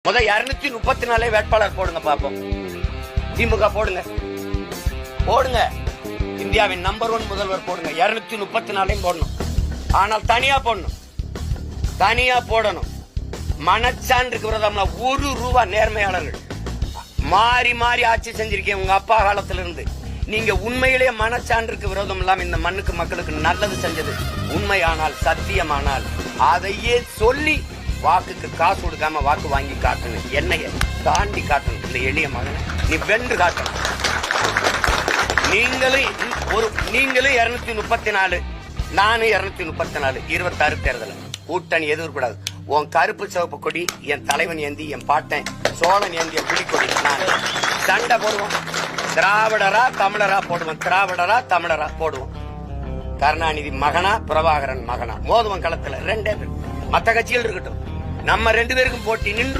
முதல் 234 வேட்பாளர் போடுங்க பாப்போம். திமுக போடுங்க போடுங்க. இந்தியாவின் நம்பர் 1 முதல்வர் போடுங்க. 234 போடணும். ஆனால் தனியா போடணும். தனியா போடணும். மனச்சான்றுக்கு விரோதம்னா ₹1 நேர்மையாளர்கள் மாறி மாறி ஆட்சி செஞ்சிருக்கீங்க உங்க அப்பா காலத்துல இருந்து. நீங்க உண்மையிலேயே மனச்சான்றுக்கு விரோதம் இல்லாம இந்த மண்ணுக்கு மக்களுக்கு நல்லது செஞ்சது உண்மையானால் சத்தியமானால் அதையே சொல்லி வாக்குக்கு காசு கொடுக்காம வாக்கு வாங்கி காட்டணும். என்னைய தாண்டி காட்டணும். இந்த எளிய மகனை நீ வென்று காட்டணும். நீங்களும் 234, நானும் 234. 26 தேர்தல் கூட்டணி எதுவும் கூடாது. உன் கருப்பு சிவப்பு கொடி என் தலைவன் ஏந்தி என் பாட்டன் சோழன் ஏந்திய புலிக்கொடி நான் சண்டை போடுவோம். திராவிடரா தமிழரா போடுவோம். திராவிடரா தமிழரா போடுவோம். கருணாநிதி மகனா பிரபாகரன் மகனா மோதுவன் களத்துல 2 பேர். மத்த கட்சிகள் இருக்கட்டும், நம்ம 2 பேருக்கும் போட்டி நின்று